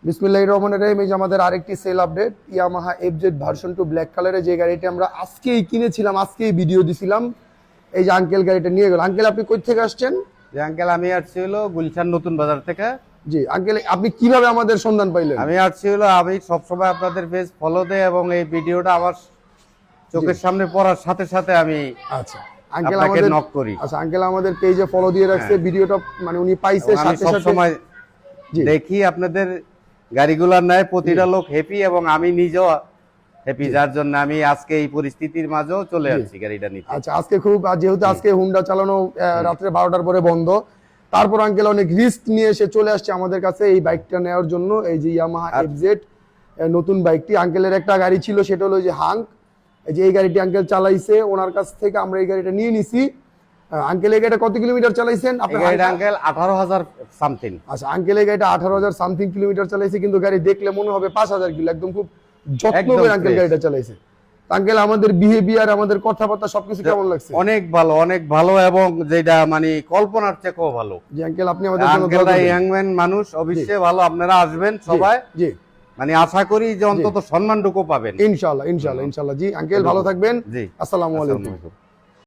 বিসমিল্লাহির রহমানির রহিম। এই যে আমাদের আরেকটি sell update, Yamaha FZ version 2 black কালারে, যে গাড়িটি আমরা আজকেই কিনেছিলাম, আজকেই ভিডিও দিছিলাম। এই যে আঙ্কেল গাড়িটা নিয়ে গেল। আঙ্কেল আপনি কই থেকে আসছেন? যে আঙ্কেল আমি আসছি হলো গুলশান নতুন বাজার থেকে। জি আঙ্কেল, আপনি কিভাবে আমাদের সন্ধান পাইলেন? আমি আসছি হলো, আমি সবসময় আপনাদের পেজ ফলো দেই এবং এই ভিডিওটা আমার চোখের সামনে পড়ার সাথে সাথে আমি আচ্ছা আঙ্কেল আপনাকে আমাদের নক করি। আচ্ছা আঙ্কেল আমাদের পেজে ফলো দিয়ে রাখছে, ভিডিওটা মানে উনি পাইছে এবং আমি সাথে সাথে। সবসময় জি দেখি আপনাদের গাড়িগুলোর নাই প্রতিটা লোক হ্যাপি এবং আমি নিজেও হ্যাপি, যার জন্য আমি আজকে এই পরিস্থিতির মাঝেও চলে আসছি গাড়িটা নিতে। আচ্ছা আজকে খুব যেহেতু আজকে হুন্ডা চালানো রাত্রে 12টার পরে বন্ধ, তারপর আঙ্কেল অনেক রিস্ক নিয়ে এসে চলে আসছে আমাদের কাছে এই বাইকটা নেওয়ার জন্য। এই যে ইয়ামাহা এফজেড নতুন বাইকটি, আঙ্কেলের একটা গাড়ি ছিল, সেটা হলো যে হাঙ্ক। এই যে এই গাড়িটি আঙ্কেল চালাইছে, ওনার কাছ থেকে আমরা এই গাড়িটা নিয়ে নিছি। আঙ্কেল এই গাড়িটা কত কিলোমিটার চালাইছেন এই গাড়িটা আঙ্কেল 18,000 সামথিং। আচ্ছা আঙ্কেল এই গাড়িটা 18,000 সামথিং কিলোমিটার চালাইছে, কিন্তু গাড়ি দেখলে মনে হবে 5,000 কিলো। একদম খুব যত্ন করে আঙ্কেল গাড়িটা চালাইছে। আঙ্কেল আমাদের বিহেভিয়ার, আমাদের কথাবার্তা সবকিছু কেমন লাগছে? অনেক ভালো, অনেক ভালো, এবং যেটা মানে কল্পনার চেয়েও ভালো। জি আঙ্কেল, আপনি আমাদের জন্য দোয়া আঙ্কেলরা করবেন। ইয়াংম্যান মানুষ, অবশ্যই ভালো। আপনারা আসবেন সবাই, জি মানে আশা করি যে অন্তত সম্মানটুকু পাবেন। ইনশাআল্লাহ ইনশাআল্লাহ ইনশাআল্লাহ। জি আঙ্কেল ভালো থাকবেন। জি, আসসালামু আসসালামু আলাইকুম। আলাইকুম।